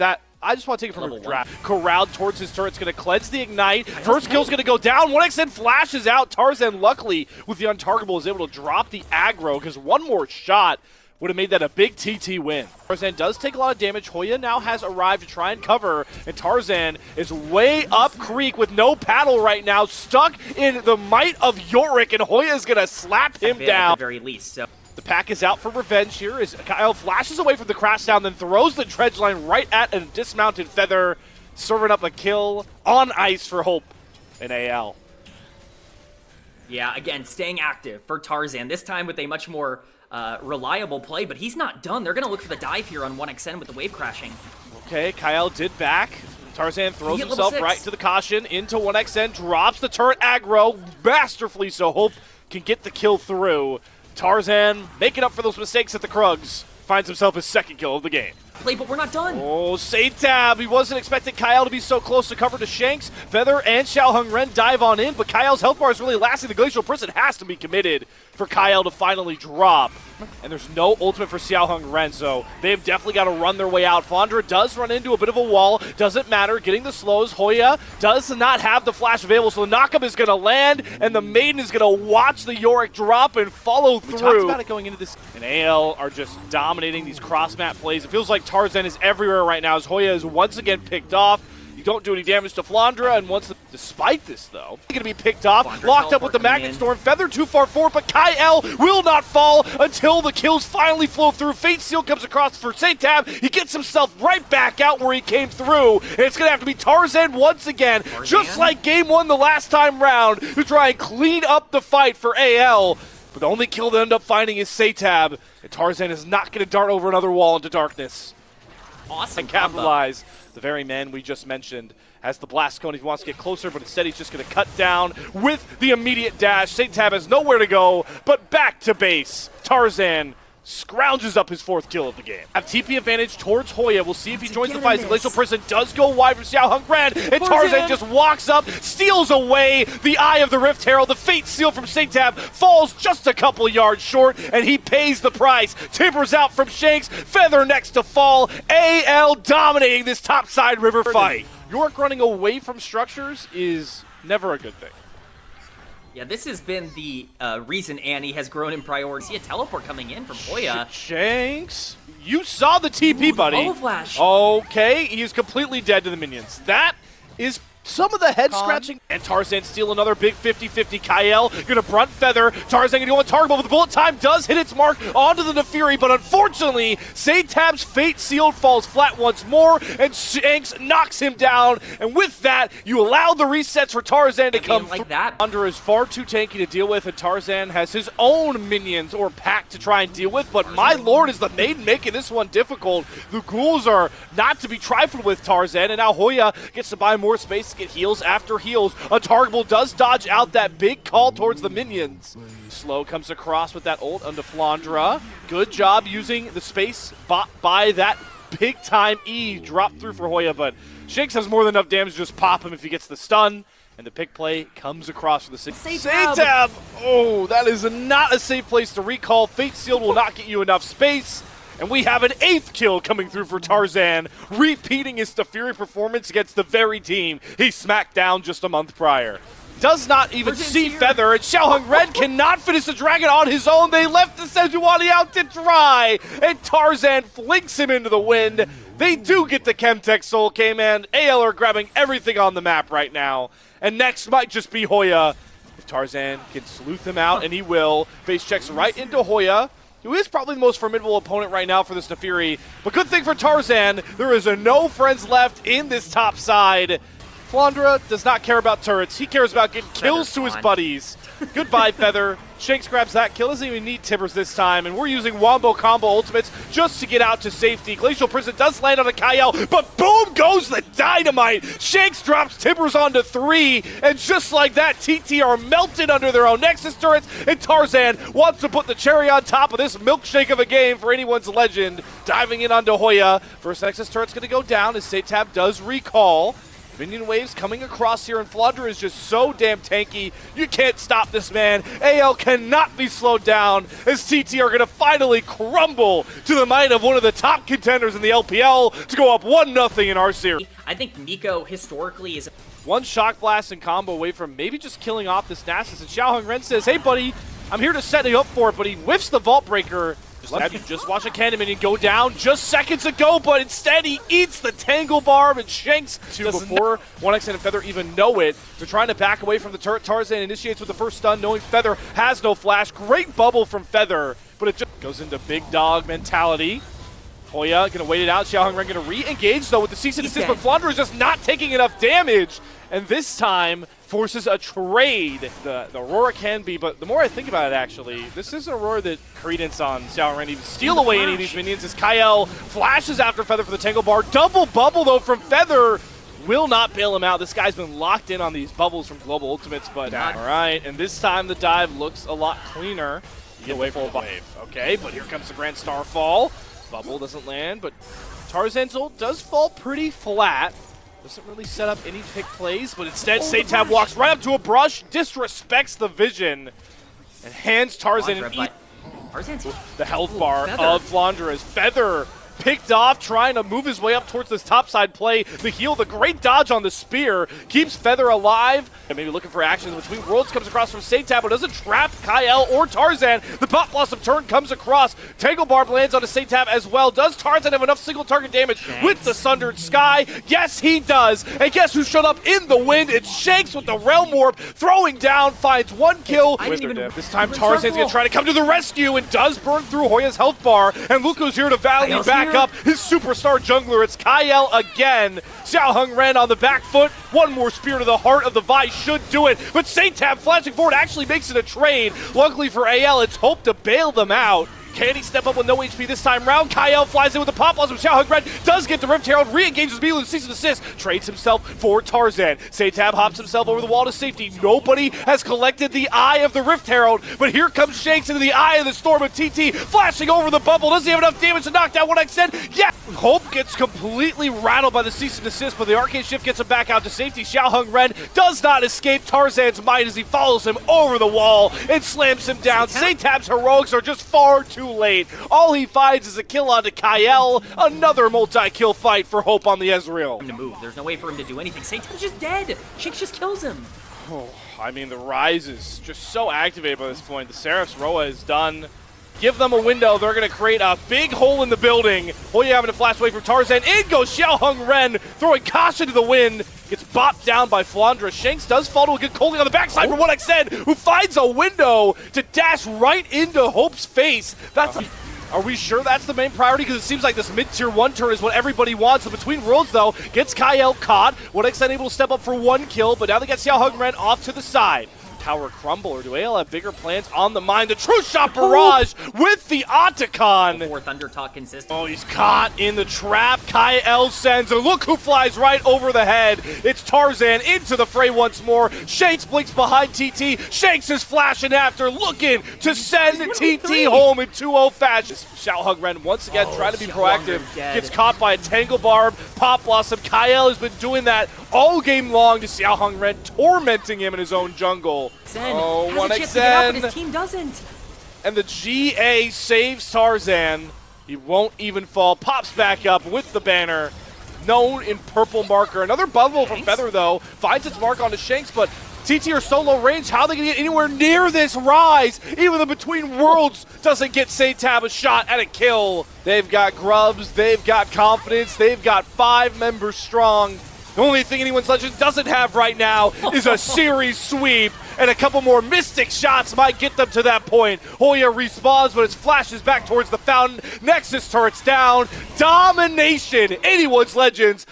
that. I just want to take it from a draft. Corralled towards his turret. It's going to cleanse the Ignite. First kill's going to go down. 1xN flashes out. Tarzan, luckily, with the untargetable, is able to drop the aggro because one more shot would have made that a big TT win. Tarzan does take a lot of damage. Hoya now has arrived to try and cover, and Tarzan is way up creek with no paddle right now, stuck in the might of Yorick, and Hoya is going to slap him down. At the very least, so. The pack is out for revenge here as Kyle flashes away from the crash down, then throws the dredge line right at a dismounted Feather, serving up a kill on ice for Hope in AL. Yeah, again, staying active for Tarzan, this time with a much more reliable play, but he's not done. They're going to look for the dive here on 1xN with the wave crashing. Okay, Kyle did back. Tarzan throws himself right to the caution into 1xN, drops the turret aggro, masterfully so Hope can get the kill through. Tarzan making up for those mistakes at the Krugs, finds himself his second kill of the game. Play, but we're not done. Oh, Seitab. He wasn't expecting Kyle to be so close to cover to Shanks. Feather and Xiaoheng Ren dive on in, but Kyle's health bar is really lasting. The Glacial Prison has to be committed for Kyle to finally drop. And there's no ultimate for Xiaoheng Ren, so they've definitely got to run their way out. Flandra does run into a bit of a wall. Doesn't matter. Getting the slows. Hoya does not have the flash available, so the knockup is going to land, and the Maiden is going to watch the Yorick drop and follow through. We talked about it going into this. And AL are just dominating these cross-map plays. It feels like Tarzan is everywhere right now as Hoya is once again picked off. You don't do any damage to Flandra, and despite this, though, he's going to be picked off, Flandra locked up with the Magnet Storm, Feather too far forward, but Kyle will not fall until the kills finally flow through. Fate Seal comes across for Seitab. He gets himself right back out where he came through, and it's going to have to be Tarzan once again, just like Game 1 the last time round, to try and clean up the fight for AL. But the only kill they end up finding is Seitab, and Tarzan is not going to dart over another wall into darkness. Awesome. And capitalize. The very man we just mentioned has the blast cone if he wants to get closer, but instead he's just going to cut down with the immediate dash. Seitab has nowhere to go, but back to base. Tarzan scrounges up his fourth kill of the game. Have TP advantage towards Hoya. We'll see if he joins the fight. The Glacial Prison does go wide from Xiaoheng Ren, and Tarzan just walks up, steals away the Eye of the Rift Herald. The Fate Seal from Seitab falls just a couple yards short, and he pays the price. Timbers out from Shanks, Feather next to fall. AL dominating this topside river fight. Yorick running away from structures is never a good thing. Yeah, this has been the reason Annie has grown in priority. See a teleport coming in from Hoya. Shanks, you saw the TP, buddy. Bubble Flash. Okay, he is completely dead to the minions. That is some of the head scratching. And Tarzan steal another big 50-50. Kyle gonna brunt Feather. Tarzan gonna go on target, but the bullet time does hit its mark onto the Nefiri, but unfortunately, Seitab's Fate Sealed falls flat once more, and Shanks knocks him down. And with that, you allow the resets for Tarzan to come like that. Under is far too tanky to deal with, and Tarzan has his own minions or pack to try and deal with, but my lord, is the Maiden making this one difficult. The ghouls are not to be trifled with Tarzan, and now Hoya gets to buy more space to get heals after heals. Untargetable does dodge out that big call towards the minions. Slow comes across with that ult onto Flandra. Good job using the space by that big time E drop through for Hoya, but Shanks has more than enough damage to just pop him if he gets the stun. And the pick play comes across for the Seitab. Oh, that is not a safe place to recall. Fate Sealed will not get you enough space. And we have an 8th kill coming through for Tarzan, repeating his Fury performance against the very team he smacked down just a month prior. Does not even see Feather, and Xiaoheng Ren cannot finish the dragon on his own. They left the Sejuani out to dry, and Tarzan flinks him into the wind. They do get the Chemtech Soul K-Man. AL are grabbing everything on the map right now, and next might just be Hoya. If Tarzan can sleuth him out, and he will, face checks right into Hoya, who is probably the most formidable opponent right now for this Nefiri. But good thing for Tarzan, there is no friends left in this top side. Flandra does not care about turrets. He cares about getting kills to his buddies. Goodbye, Feather. Shanks grabs that kill. Doesn't even need Timbers this time. And we're using Wombo combo ultimates just to get out to safety. Glacial Prison does land on a Kyle, but boom goes the dynamite. Shanks drops Timbers onto 3. And just like that, TT are melted under their own Nexus turrets. And Tarzan wants to put the cherry on top of this milkshake of a game for anyone's legend. Diving in onto Hoya. First Nexus turret's going to go down as Seitab does recall. Minion waves coming across here, and Flandre is just so damn tanky. You can't stop this man. AL cannot be slowed down, as TT are going to finally crumble to the might of one of the top contenders in the LPL to go up 1-0 in our series. I think Nico historically is... One shock blast and combo away from maybe just killing off this Nasus, and Xiao Hongren says, hey buddy, I'm here to set you up for it, but he whiffs the Vault Breaker. Just watch a Cannon Minion go down just seconds ago, but instead he eats the Tangle Barb, and Shanks before 1xN and Feather even know it. They're trying to back away from the turret. Tarzan initiates with the first stun, knowing Feather has no flash. Great bubble from Feather, but it just goes into big dog mentality. Hoya gonna wait it out. Xiao Hongren gonna re-engage though with the cease and desist, but Flandre is just not taking enough damage, and this time forces a trade. The Aurora can be, but the more I think about it, actually, this is an Aurora that credence on Xiao Hongren even steal away any of these minions as Kyle flashes after Feather for the Tangle Bar. Double bubble though from Feather. Will not bail him out. This guy's been locked in on these bubbles from Global Ultimates, but all right, and this time the dive looks a lot cleaner. You get away from the wave. Okay, but here comes the Grand Starfall. Bubble doesn't land, but Tarzan's ult does fall pretty flat. Doesn't really set up any pick plays, but instead Satab walks right up to a brush, disrespects the vision, and hands Tarzan the health bar of Flandre as Feather picked off, trying to move his way up towards this topside play. The heal, the great dodge on the spear, keeps Feather alive. And maybe looking for actions between worlds, comes across from Satab, but doesn't trap Kyle or Tarzan. The Pop Blossom turn comes across. Tangle Barb lands on a Satab as well. Does Tarzan have enough single target damage with the Sundered Sky? Yes, he does. And guess who showed up in the wind? It's Shanks with the Realm Warp, throwing down, finds one kill. This time Tarzan's going to try to come to the rescue and does burn through Hoya's health bar. And Luco's here to valley back up his superstar jungler. It's Kyle again. Xiao Hongren on the back foot. One more spear to the heart of the Vi should do it. But Satab flashing forward actually makes it a trade. Luckily for AL, it's Hope to bail them out. Can he step up with no HP this time round? Kyle flies in with the Pop Blossom. Xiao Hongren does get the Rift Herald, re-engages immediately with cease and desist, trades himself for Tarzan. Satab hops himself over the wall to safety. Nobody has collected the Eye of the Rift Herald, but here comes Shanks into the Eye of the Storm, and TT flashing over the bubble. Does he have enough damage to knock down 1xN? Yeah! Hope gets completely rattled by the cease and desist, but the Arcane Shift gets him back out to safety. Xiao Hongren does not escape Tarzan's might as he follows him over the wall and slams him down. Satab's heroics are just far too late. All he finds is a kill onto Kyle. Another multi-kill fight for Hope on the Ezreal. To move. There's no way for him to do anything. Satab's just dead. Shanks just kills him. Oh, I mean, the Rise is just so activated by this point. The Seraph's Roa is done. Give them a window. They're going to create a big hole in the building. Hoya having to flash away from Tarzan. In goes Xiao Hongren, throwing caution to the wind. Gets bopped down by Flandre. Shanks does fall to a good colding on the backside from 1xN, who finds a window to dash right into Hope's face. Are we sure that's the main priority? Because it seems like this mid-tier 1 turn is what everybody wants. The Between Worlds, though, gets Kyle caught. 1xN able to step up for one kill, but now they got Xiao Hongren off to the side. Tower crumble, or do AL have bigger plans on the mind? The True Shot Barrage with the Otacon. More Thunder Talk consistent. Oh, he's caught in the trap. Kyle sends, and look who flies right over the head. It's Tarzan into the fray once more. Shanks blinks behind TT. Shanks is flashing after, looking to send TT home in 2-0 fashion. Xiao Hongren once again trying to be proactive. Gets caught by a Tangle Barb, Pop Blossom. Kyle has been doing that all game long to Xiao Hongren, tormenting him in his own jungle. Oh, 1xN. His team doesn't. And the GA saves Tarzan. He won't even fall. Pops back up with the banner. Known in purple marker. Another bubble from Feather, though. Finds its mark onto Shanks, but TT are so low range. How are they going to get anywhere near this Rise? Even the Between Worlds doesn't get Satab a shot at a kill. They've got grubs. They've got confidence. They've got 5 members strong. The only thing anyone's Legends doesn't have right now is a series sweep, and a couple more Mystic shots might get them to that point. Hoya respawns, but it flashes back towards the fountain. Nexus turrets down. Domination. Anyone's Legends